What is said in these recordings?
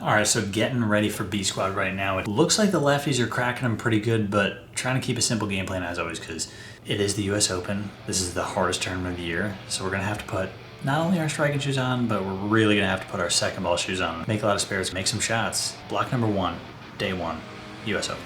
All right, so getting ready for B squad right now. It looks like the lefties are cracking them pretty good, but trying to keep a simple game plan as always because it is the US Open. This is the hardest tournament of the year, so we're gonna have to put not only our striking shoes on, but we're really gonna have to put our second ball shoes on. Make a lot of spares, make some shots. Block number 1, day 1, US Open.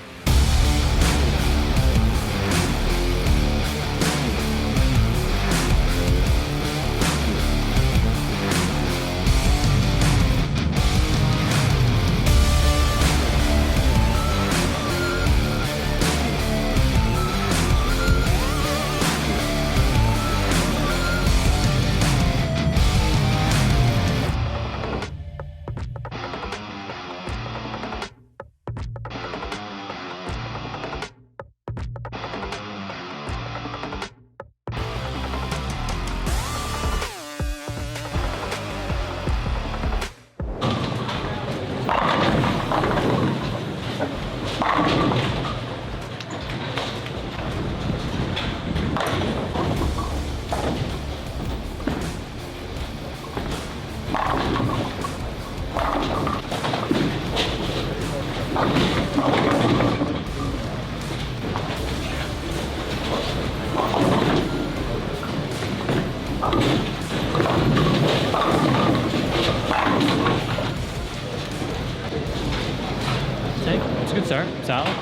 It's a good start. Solid.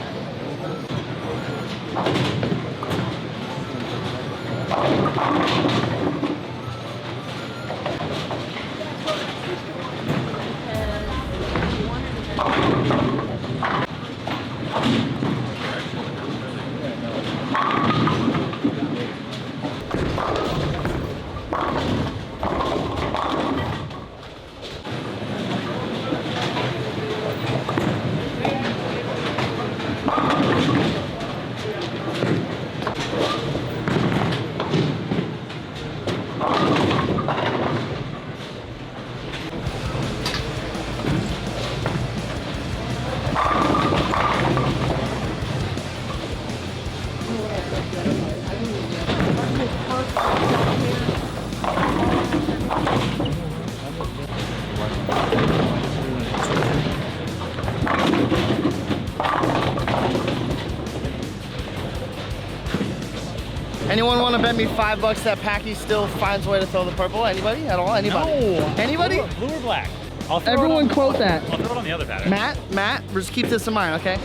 Anyone want to bet me $5 that Packy still finds a way to throw the purple? Anybody at all? Anybody? No. Anybody? Blue or black? I'll throw Everyone it on, quote that. I'll throw it on the other pattern. Matt, just keep this in mind, okay?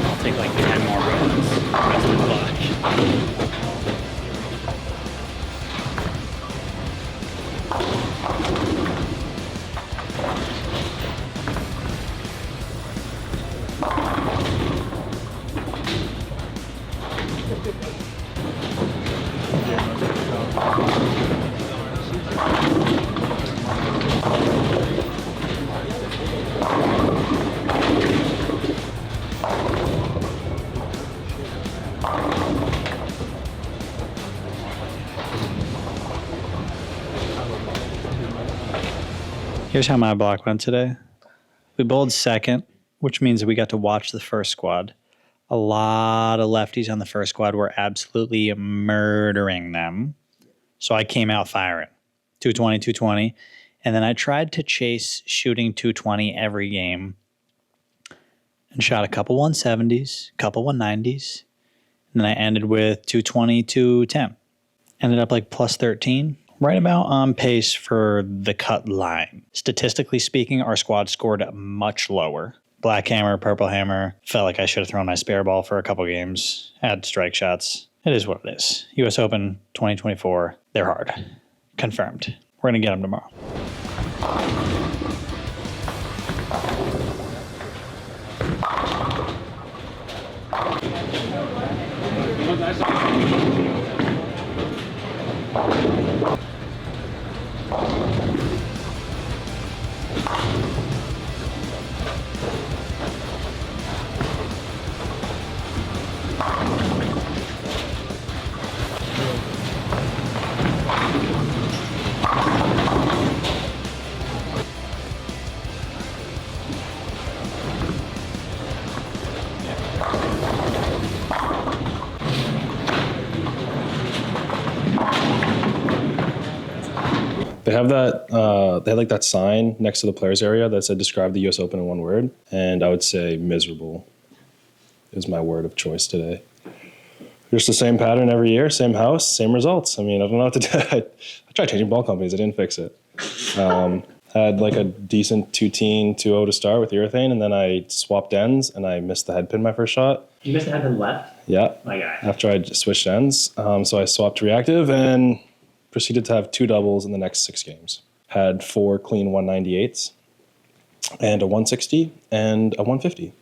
I'll take like 10 more rolls. Rest of luck. Here's how my block went today. We bowled second, which means we got to watch the first squad. A lot of lefties on the first squad were absolutely murdering them. So I came out firing. 220, 220. And then I tried to chase shooting 220 every game and shot a couple 170s, couple 190s. And then I ended with 220, 210. Ended up like plus 13. Right about on pace for the cut line. Statistically speaking, our squad scored much lower. Black hammer, purple hammer. Felt like I should have thrown my spare ball for a couple games. Had strike shots. It is what it is. US Open 2024. They're hard. Confirmed. We're going to get them tomorrow. They have that. They had like that sign next to the players area that said "Describe the U.S. Open in one word," and I would say miserable is my word of choice today. Just the same pattern every year, same house, same results. I mean, I don't know what to do. I tried changing ball companies. I didn't fix it. Had like a decent 2-teen, 2-0 to start with urethane, and then I swapped ends, and I missed the head pin my first shot. You missed the head pin left? Yeah. My guy. After I switched ends. So I swapped reactive and proceeded to have 2 doubles in the next 6 games. Had 4 clean 198s and a 160 and a 150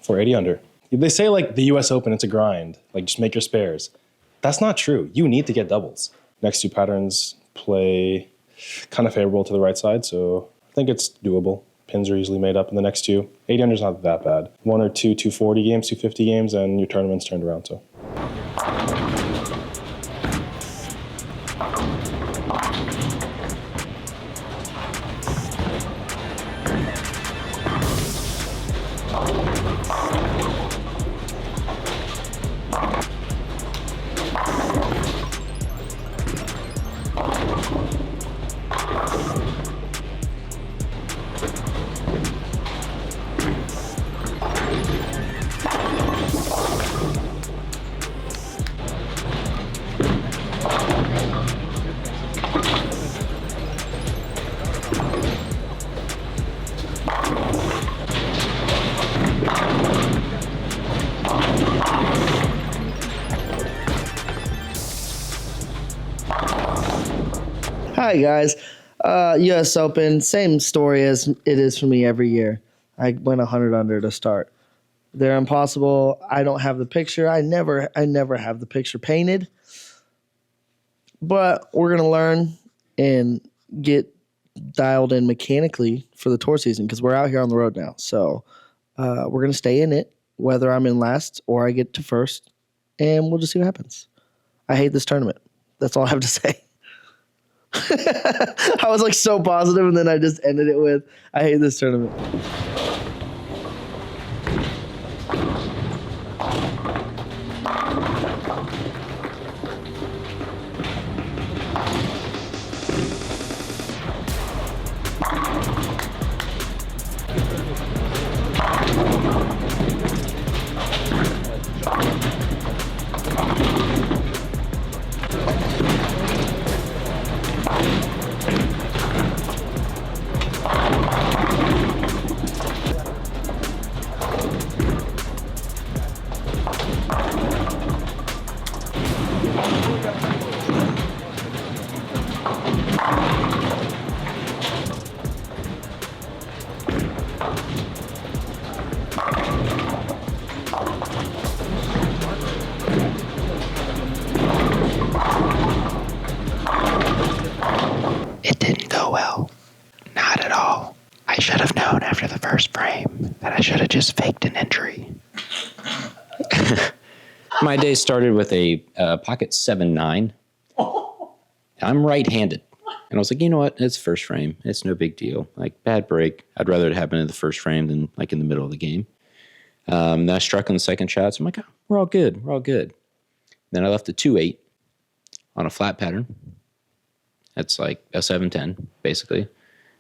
for 80 under. They say like the US Open, it's a grind. Like just make your spares. That's not true. You need to get doubles. Next 2 patterns play kind of favorable to the right side, so I think it's doable. Pins are easily made up in the next 2. 80 under's not that bad. 1 or 2 240 games, 250 games, and your tournament's turned around, so. Hi, guys. U.S. Open, same story as it is for me every year. I went 100 under to start. They're impossible. I don't have the picture. I never have the picture painted. But we're going to learn and get dialed in mechanically for the tour season because we're out here on the road now. So we're going to stay in it, whether I'm in last or I get to first, and we'll just see what happens. I hate this tournament. That's all I have to say. I was like so positive, and then I just ended it with, I hate this tournament. It didn't go well. Not at all. I should have known after the first frame that I should have just faked an injury. My day started with a pocket 7-9. I'm right-handed. And I was like, you know what? It's first frame. It's no big deal. Like, bad break. I'd rather it happen in the first frame than, like, in the middle of the game. Then I struck on the second shot. So I'm like, oh, we're all good. We're all good. Then I left a 2-8 on a flat pattern. That's like a 7-10, basically.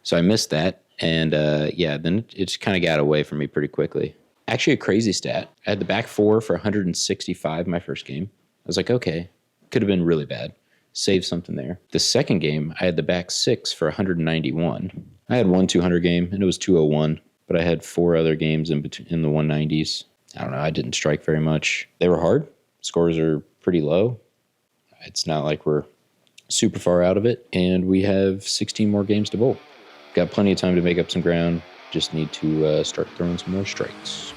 So I missed that. And, then it just kind of got away from me pretty quickly. Actually, a crazy stat. I had the back 4 for 165 my first game. I was like, okay, could have been really bad. Save something there. The second game, I had the back 6 for 191. I had one 200 game, and it was 201. But I had 4 other games in the 190s. I don't know. I didn't strike very much. They were hard. Scores are pretty low. It's not like we're super far out of it. And we have 16 more games to bowl. Got plenty of time to make up some ground. Just need to start throwing some more strikes.